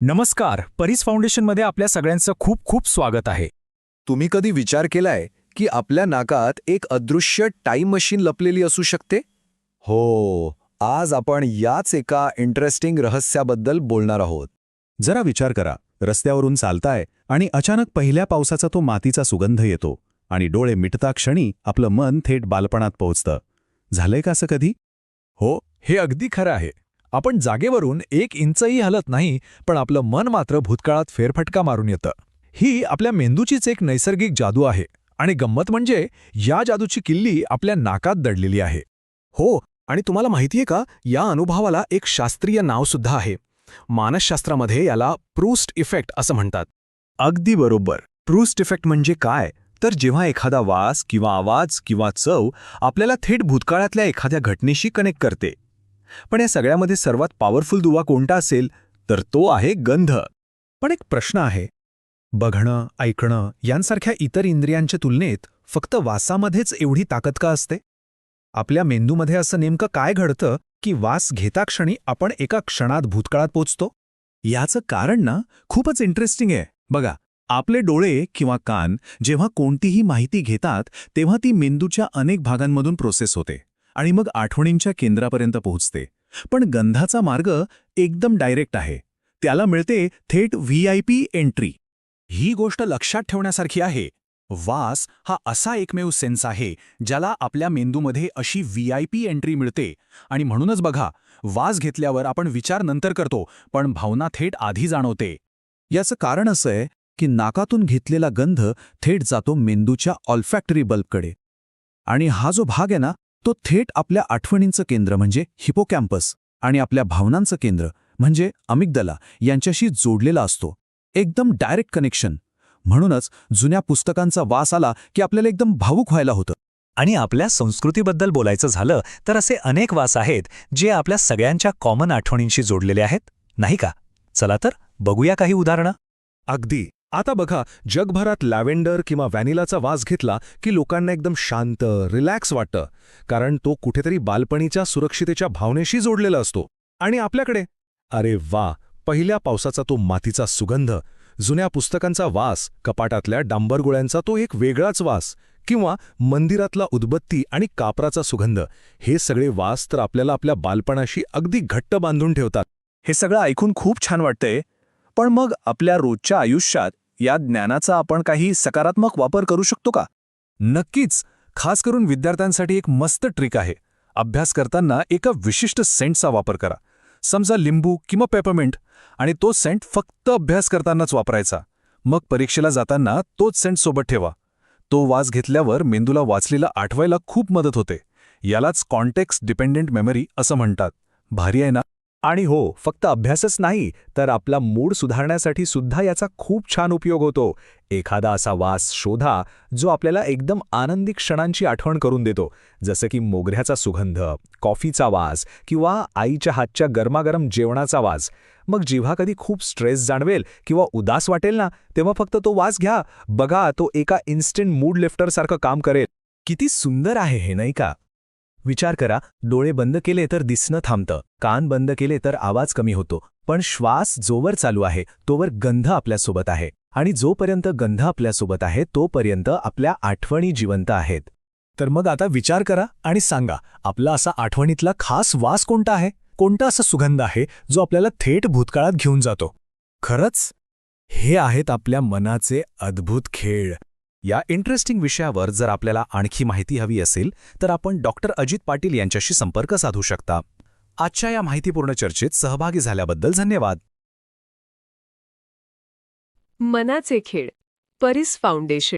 नमस्कार, परीस फाउंडेशनमध्ये आपल्या सगळ्यांचं खूप खूप स्वागत आहे. तुम्ही कधी विचार केलाय की आपल्या नाकात एक अदृश्य टाईम मशीन लपलेली असू शकते? हो, आज आपण याच एका इंटरेस्टिंग रहस्याबद्दल बोलणार आहोत. जरा विचार करा, रस्त्यावरून चालताय आणि अचानक पहिल्या पावसाचा तो मातीचा सुगंध येतो आणि डोळे मिटता क्षणी आपलं मन थेट बालपणात पोहोचतं. झालंय का असं कधी? हो, हे अगदी खरं आहे. आपण जागेवरून 1 इंचही हलत नाही, पण आपलं मन मात्र भूतकाळात फेरफटका मारून येतं. ही आपल्या मेंदूचीच एक नैसर्गिक जादू आहे आणि गंमत म्हणजे या जादूची किल्ली आपल्या नाकात दडलेली आहे. हो, आणि तुम्हाला माहितीये का, या अनुभवाला एक शास्त्रीय नावसुद्धा आहे. मानसशास्त्रामध्ये याला प्रूस्ट इफेक्ट असं म्हणतात. अगदी बरोबर. प्रूस्ट इफेक्ट म्हणजे काय? तर जेव्हा एखादा वास किंवा आवाज किंवा चव आपल्याला थेट भूतकाळातल्या एखाद्या घटनेशी कनेक्ट करते. पण या सगळ्यामध्ये सर्वात पॉवरफुल दुवा कोणता असेल? तर तो आहे गंध. पण एक प्रश्न आहे. बघणं, ऐकणं यांसारख्या इतर इंद्रियांच्या तुलनेत फक्त वासामध्येच एवढी ताकद का असते? आपल्या मेंदूमध्ये असं नेमकं काय घडतं की वास घेता क्षणी आपण एका क्षणात भूतकाळात पोचतो? याचं कारण ना खूपच इंटरेस्टिंग आहे. बघा, आपले डोळे किंवा कान जेव्हा कोणतीही माहिती घेतात तेव्हा ती मेंदूच्या अनेक भागांमधून प्रोसेस होते आणि मग आठवणींच्या केंद्रापर्यंत पोहोचते. पण गंधाचा मार्ग एकदम डायरेक्ट आहे. त्याला मिळते थेट VIP एंट्री. ही गोष्ट लक्षात ठेवण्यासारखी आहे. वास हा असा एकमेव सेन्स आहे ज्याला आपल्या मेंदूमध्ये अशी VIP एंट्री मिळते. आणि म्हणूनच बघा, वास घेतल्यावर आपण विचार नंतर करतो, पण भावना थेट आधी जाणवते. याचं कारण असं आहे की नाकातून घेतलेला गंध थेट जातो मेंदूच्या ऑल्फॅक्टरी बल्बकडे. आणि हा जो भाग आहे ना, तो थेट आपल्या आठवणींचं केंद्र म्हणजे हिपोकॅम्पस आणि आपल्या भावनांचं केंद्र म्हणजे अमिग्दला यांच्याशी जोडलेला असतो. एकदम डायरेक्ट कनेक्शन. म्हणूनच जुन्या पुस्तकांचा वास आला की आपल्याला एकदम भावुक व्हायला होतं. आणि आपल्या संस्कृतीबद्दल बोलायचं झालं तर असे अनेक वास आहेत जे आपल्या सगळ्यांच्या कॉमन आठवणींशी जोडलेले आहेत, नाही का? चला तर बघूया काही उदाहरणं. अगदी. आता बघा, जगभरात लॅव्हेंडर किंवा व्हॅनिलाचा वास घेतला की लोकांना एकदम शांत, रिलॅक्स वाटतं, कारण तो कुठेतरी बालपणीच्या सुरक्षितेच्या भावनेशी जोडलेला असतो. आणि आपल्याकडे, अरे वा, पहिल्या पावसाचा तो मातीचा सुगंध, जुन्या पुस्तकांचा वास, कपाटातल्या डांबरगोळ्यांचा तो एक वेगळाच वास, किंवा मंदिरातला उदबत्ती आणि कापराचा सुगंध, हे सगळे वास तर आपल्याला आपल्या बालपणाशी अगदी घट्ट बांधून ठेवतात. हे सगळं ऐकून खूप छान वाटतंय. पण मग आपल्या रोजच्या आयुष्यात या ज्ञानाचा आपण काही सकारात्मक वापर करू शकतो का? नक्कीच. खास करून विद्यार्थ्यांसाठी एक मस्त ट्रिक आहे. अभ्यास करताना एका विशिष्ट सेंटचा वापर करा. समजा लिंबू किंवा पेपरमिंट, आणि तो सेंट फक्त अभ्यास करतानाच वापरायचा. मग परीक्षेला जाताना तोच सेंट सोबत ठेवा. तो वास घेतल्यावर मेंदूला वाचलेलं आठवायला खूप मदत होते. यालाच कॉन्टेक्स्ट डिपेंडेंट मेमरी असं म्हणतात. भारी आहे ना? आणि हो, फक्त अभ्यासच नाही तर आपला मूड सुधारण्यासाठी सुद्धा याचा खूप छान उपयोग होतो. एखादा असा वास शोधा जो आपल्याला एकदम आनंदी क्षणांची आठवण करून देतो, जसं की मोगऱ्याचा सुगंध, कॉफीचा वास किंवा आईच्या हातच्या गरमागरम जेवणाचा वास. मग जेव्हा कधी खूप स्ट्रेस जाणवेल किंवा उदास वाटेल ना, तेव्हा फक्त तो वास घ्या. बघा, तो एका इन्स्टंट मूड लिफ्टरसारखं काम करेल. किती सुंदर आहे हे, नाही का? विचार करा, डोळे बंद केले तर दिसणं थांबतं, कान बंद केले तर आवाज कमी होतो, पण श्वास जोवर चालू आहे तोवर गंध आपल्यासोबत आहे. आणि जोपर्यंत गंध आपल्यासोबत आहे तोपर्यंत आपल्या आठवणी जिवंत आहेत. तर मग आता विचार करा आणि सांगा, आपला असा आठवणीतला खास वास कोणता आहे? कोणता असा सुगंध आहे जो आपल्याला थेट भूतकाळात घेऊन जातो? खरंच, हे आहेत आपल्या मनाचे अद्भुत खेळ. या इंटरेस्टिंग विषयावर जर आपल्याला आणखी माहिती हवी असेल तर आपण डॉक्टर अजित पाटील यांच्याशी संपर्क साधू शकता. आजच्या या माहितीपूर्ण चर्चेत सहभागी झाल्याबद्दल धन्यवाद. मनाचे खेळ, परीस फाउंडेशन.